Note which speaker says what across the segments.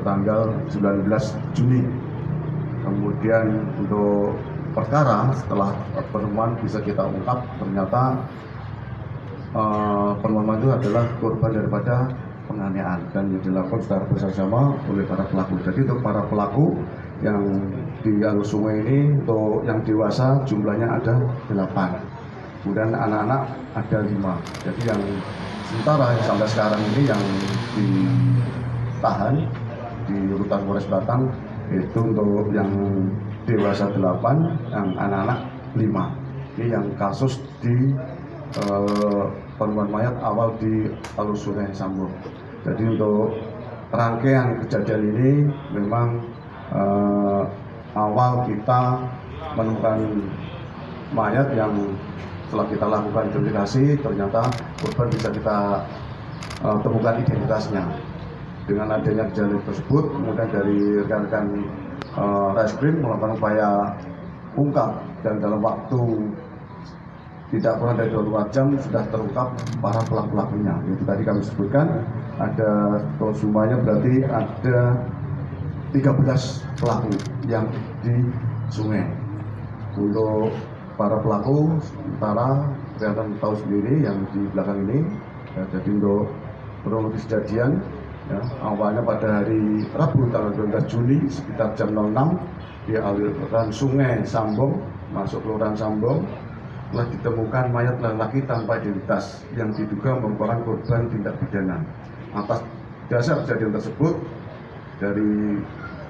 Speaker 1: tanggal 19 Juni. Kemudian untuk perkara setelah penemuan bisa kita ungkap ternyata penemuan itu adalah korban daripada penganiayaan dan dilakukan secara bersama oleh para pelaku. Jadi untuk para pelaku yang di Alur Sungai ini untuk yang dewasa jumlahnya ada 8, kemudian anak-anak ada 5. Jadi yang sementara yang sampai sekarang ini yang ditahan di Rutan Polres Batang itu untuk yang dewasa 8, yang anak-anak 5. Ini yang kasus di penemuan mayat awal di Alur Sungai Sambong. Jadi untuk rangkaian kejadian ini memang awal kita menemukan mayat yang setelah kita lakukan identifikasi ternyata korban bisa kita temukan identitasnya. Dengan adanya kejadian tersebut, kemudian dari rekan-rekan reskrim melakukan upaya ungkap dan dalam waktu tidak kurang dari 24 jam sudah terungkap para pelaku-pelakunya. Itu tadi kami sebutkan ada semuanya berarti ada 13 pelaku yang di sungai. Untuk para pelaku sementara kelihatan tahu sendiri yang di belakang ini. Ya, jadi untuk kronologis kejadian ya, awalnya pada hari Rabu tanggal 12 Juli sekitar jam 06 di aliran Sungai Sambong, masuk Kelurahan Sambong, telah ditemukan mayat laki-laki tanpa identitas yang diduga merupakan korban tindak pidana. Atas dasar kejadian tersebut dari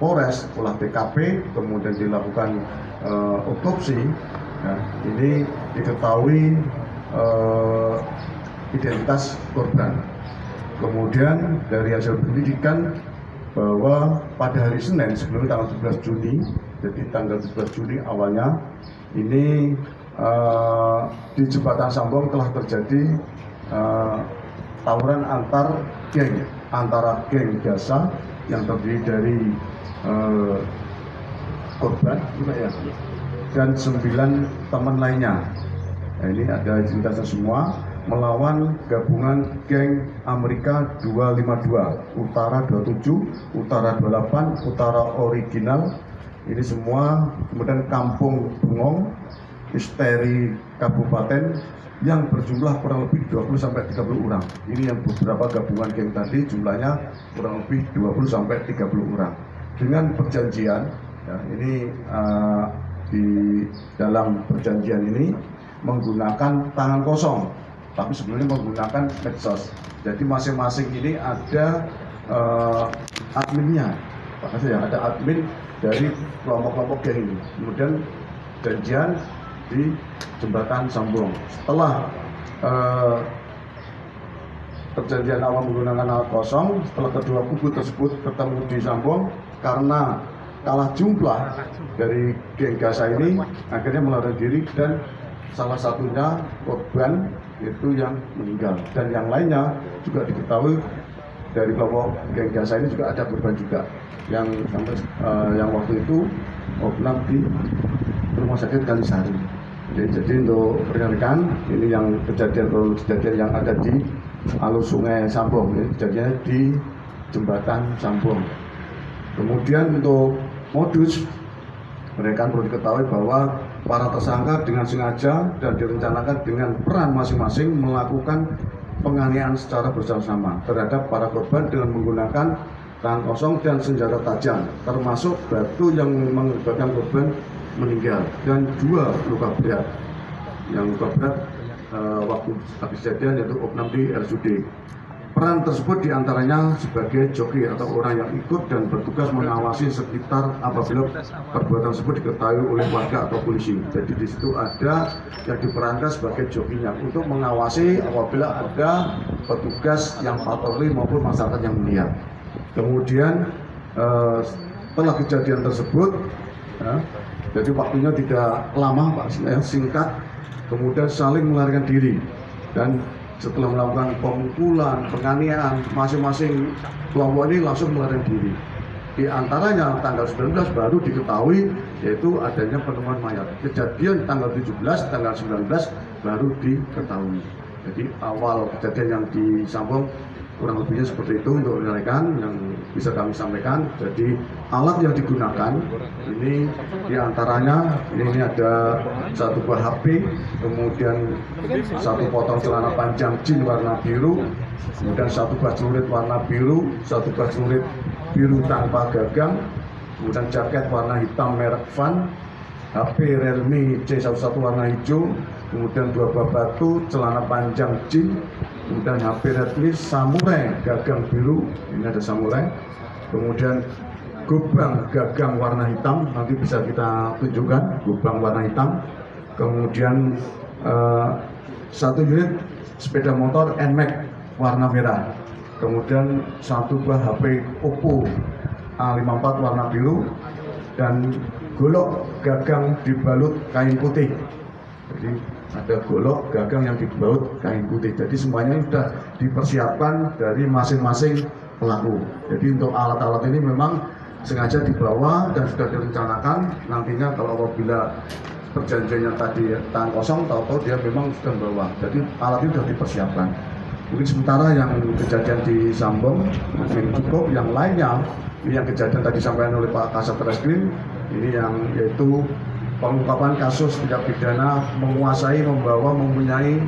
Speaker 1: Polres olah TKP kemudian dilakukan otopsi. Ya, ini diketahui identitas korban. Kemudian dari hasil penyelidikan bahwa pada hari Senin sebelum tanggal 17 Juni, jadi tanggal 17 Juni awalnya ini di Jembatan Sambong telah terjadi tawuran antara geng jasa yang terdiri dari korban dan 9 teman lainnya. Nah, ini ada identitasnya semua melawan gabungan geng Amerika 252, Utara 27, Utara 28, Utara Original. Ini semua kemudian Kampung Bungong, Misteri Kabupaten yang berjumlah kurang lebih 20-30 orang. Ini yang beberapa gabungan geng tadi jumlahnya kurang lebih 20-30 orang. Dengan perjanjian, ya, ini di dalam perjanjian ini menggunakan tangan kosong, tapi sebelumnya menggunakan medsos. Jadi masing-masing ini ada adminnya, ada admin dari kelompok-kelompok geng ini. Kemudian janjian di Jembatan Sambong. Setelah perjanjian awal menggunakan alat kosong, setelah kedua kubu tersebut ketemu di Sambong, karena kalah jumlah dari geng Gasa ini, akhirnya melarikan diri dan salah satunya korban itu yang meninggal dan yang lainnya juga diketahui dari kelompok geng Gasa ini juga ada korban juga yang sampai yang waktu itu opnam di Rumah Sakit Kalisari. Jadi untuk rekan-rekan ini yang kejadian yang ada di Alur Sungai Sambong, ini kejadiannya di Jembatan Sambong. Kemudian untuk modus, mereka perlu diketahui bahwa para tersangka dengan sengaja dan direncanakan dengan peran masing-masing melakukan penganiayaan secara bersama-sama terhadap para korban dengan menggunakan tangan kosong dan senjata tajam, termasuk batu yang mengakibatkan korban meninggal dan 2 luka berat. Yang luka berat waktu habis kejadian yaitu opnam di RSUD. Peran tersebut diantaranya sebagai joki atau orang yang ikut dan bertugas mengawasi sekitar apabila perbuatan tersebut diketahui oleh warga atau polisi. Jadi di situ ada yang diperankan sebagai jokinya untuk mengawasi apabila ada petugas yang patroli maupun masyarakat yang melihat. Kemudian setelah kejadian tersebut, ya, jadi waktunya tidak lama, Pak, singkat, kemudian saling melarikan diri dan setelah melakukan pemukulan, penganiayaan, masing-masing kelompok ini langsung melarikan diri. Di antaranya tanggal 19 baru diketahui yaitu adanya penemuan mayat. Kejadian tanggal 17, tanggal 19 baru diketahui. Jadi awal kejadian yang di Sambong kurang lebihnya seperti itu untuk rekan yang bisa kami sampaikan. Jadi alat yang digunakan ini diantaranya ini ada satu buah HP, kemudian satu potong celana panjang jeans warna biru, kemudian satu buah celurit warna biru, satu buah celurit biru tanpa gagang, kemudian jaket warna hitam merek Van, HP Realme C11 warna hijau, kemudian 2 buah batu, celana panjang jeans, kemudian HP Redmi Samurai gagang biru, ini ada Samurai, kemudian gobang gagang warna hitam, nanti bisa kita tunjukkan gobang warna hitam, kemudian satu unit sepeda motor NMAX warna merah, kemudian satu buah HP Oppo A54 warna biru, dan golok gagang dibalut kain putih. Jadi ada golok gagang yang dibalut kain putih. Jadi semuanya sudah dipersiapkan dari masing-masing pelaku. Jadi untuk alat-alat ini memang sengaja dibawa dan sudah direncanakan nantinya kalau apabila perjanjiannya tadi tangan kosong, tahu-tahu dia memang sudah membawa. Jadi alat ini sudah dipersiapkan. Mungkin sementara yang kejadian di Sambong mungkin cukup, yang lainnya ini yang kejadian tadi disampaikan oleh Pak Kasat Reskrim, ini yang yaitu pengungkapan kasus tindak pidana menguasai, membawa, mempunyai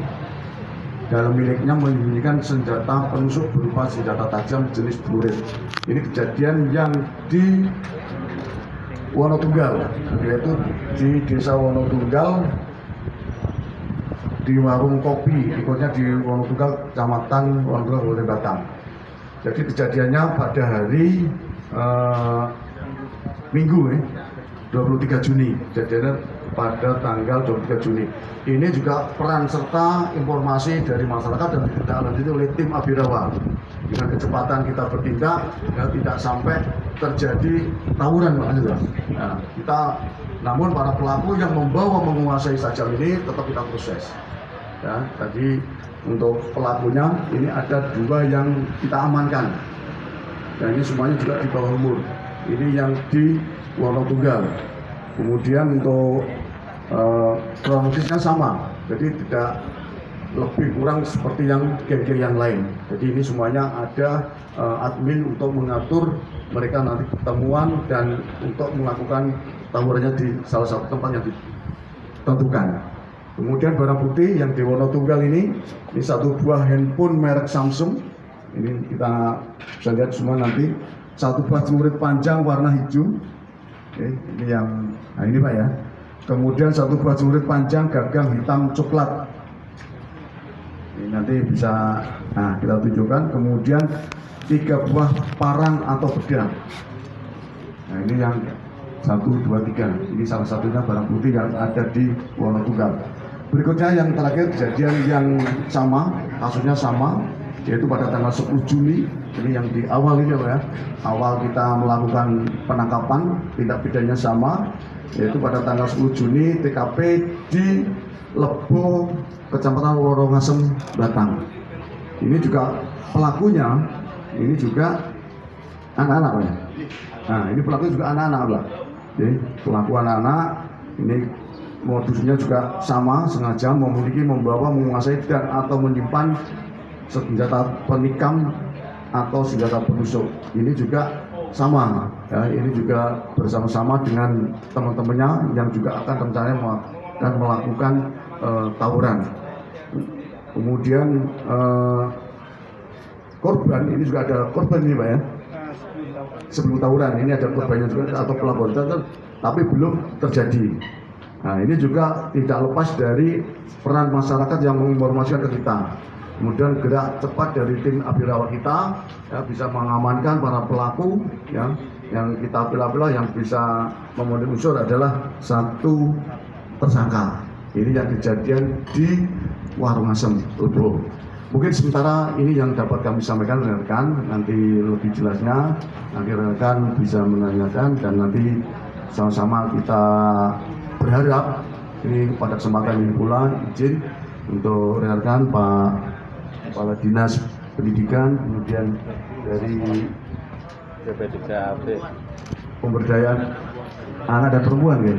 Speaker 1: dalam miliknya menyembunyikan senjata penusuk berupa senjata tajam jenis celurit. Ini kejadian yang di Wonotunggal, yaitu di Desa Wonotunggal, di warung kopi, ikutnya di Wonotunggal, Kecamatan Wonotunggal, Kabupaten Batang. Jadi kejadiannya pada hari Minggu 23 Juni, kejadiannya pada tanggal 23 Juni. Ini juga peran serta informasi dari masyarakat dan ditindaklanjuti oleh tim Abirawa. Dengan kecepatan kita bertindak, ya, tidak sampai terjadi tawuran, Pak. Nah, kita, namun para pelaku yang membawa menguasai sajam ini tetap kita proses. Ya, tadi untuk pelakunya ini ada 2 yang kita amankan. Dan ini semuanya juga di bawah umur. Ini yang di Wonotunggal. Kemudian untuk kronologisnya sama, jadi tidak lebih kurang seperti yang geng-geng yang lain. Jadi ini semuanya ada admin untuk mengatur mereka nanti ketemuan dan untuk melakukan tawurannya di salah satu tempat yang ditentukan. Kemudian barang bukti yang di Wonotunggal ini satu buah handphone merek Samsung. Ini kita bisa lihat semua nanti. Satu buah celurit panjang warna hijau. Oke, ini yang, nah ini Pak ya. Kemudian satu buah celurit panjang gagang hitam coklat. Ini nanti bisa, nah kita tunjukkan. Kemudian 3 buah parang atau pedang. Nah ini yang 1, 2, 3. Ini salah satunya barang bukti yang ada di Wonotunggal. Berikutnya yang terakhir kejadian yang sama, kasusnya sama, yaitu pada tanggal 10 Juni. Ini yang di awal ini ya, awal kita melakukan penangkapan, tindak pidananya sama, yaitu pada tanggal 10 Juni TKP di Lebo, Kecamatan Worongasem, Batang. Ini juga pelakunya, ini juga anak-anak ya. Nah ini pelakunya juga anak-anak Pak. Jadi pelaku anak-anak ini modusnya juga sama, sengaja memiliki, membawa, menguasai dan atau menyimpan senjata penikam atau senjata penusuk. Ini juga sama ya, ini juga bersama-sama dengan teman-temannya yang juga akan rencananya melakukan tawuran. Kemudian korban, ini juga ada korban ini Pak ya, sebelum tawuran ini ada korbannya juga atau pelapor, tapi belum terjadi. Nah ini juga tidak lepas dari peran masyarakat yang menginformasikan ke kita. Kemudian gerak cepat dari tim Abirawa kita ya, bisa mengamankan para pelaku ya, yang kita pilih-pilih yang bisa memenuhi unsur adalah 1 tersangka. Ini yang kejadian di Worongasem, Lebo. Mungkin sementara ini yang dapat kami sampaikan rekan, nanti lebih jelasnya nanti rekan bisa menanyakan dan nanti sama-sama kita berharap ini pada kesempatan ini pula izin untuk rekan Pak Kepala Dinas Pendidikan, kemudian dari pemberdayaan anak dan perempuan ya,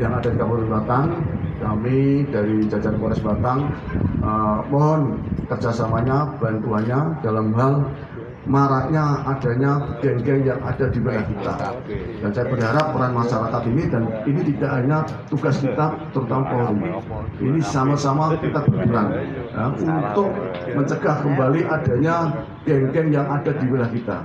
Speaker 1: yang ada di Kabupaten Batang, kami dari jajaran Polres Batang mohon kerjasamanya, bantuannya dalam hal maraknya adanya geng-geng yang ada di wilayah kita. Dan saya berharap peran masyarakat ini, dan ini tidak hanya tugas kita terutama Polri, ini sama-sama kita berperan ya, untuk mencegah kembali adanya geng-geng yang ada di wilayah kita.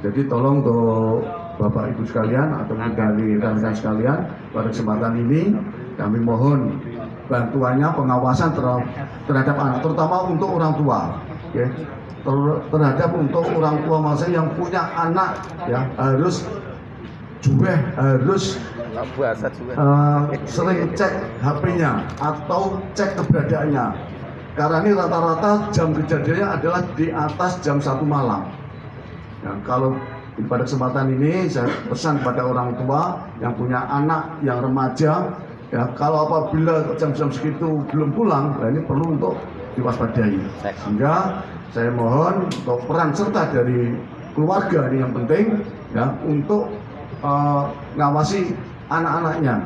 Speaker 1: Jadi tolong untuk Bapak Ibu sekalian atau dari rekan-rekan sekalian, pada kesempatan ini kami mohon bantuannya, pengawasan terhadap anak, terutama untuk orang tua, ya. Terhadap untuk orang tua masa yang punya anak, ya, harus sering cek HP-nya atau cek keberadaannya, karena ini rata-rata jam kejadiannya adalah di atas jam 1 malam. Nah, kalau pada kesempatan ini saya pesan pada orang tua yang punya anak yang remaja, ya, kalau apabila jam-jam segitu belum pulang, nah ini perlu untuk diwaspadai. Sehingga saya mohon untuk peran serta dari keluarga ini yang penting, ya, untuk ngawasi anak-anaknya.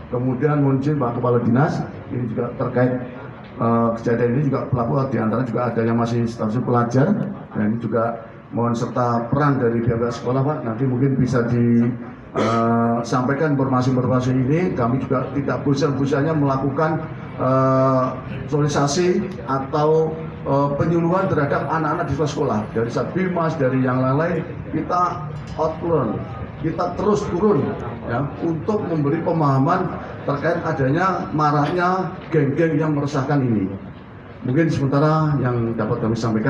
Speaker 1: Kemudian muncul Pak Kepala Dinas ini juga terkait kejadian ini juga pelaku di antara juga ada yang masih status pelajar, dan ini juga mohon serta peran dari pihak sekolah, Pak. Nanti mungkin bisa disampaikan informasi-informasi ini. Kami juga tidak bosan-bosannya melakukan sosialisasi atau penyuluhan terhadap anak-anak di sekolah, dari Satbimas, dari yang lain-lain. Kita outlearn, kita terus turun, ya, untuk memberi pemahaman terkait adanya maraknya geng-geng yang meresahkan ini. Mungkin sementara yang dapat kami sampaikan.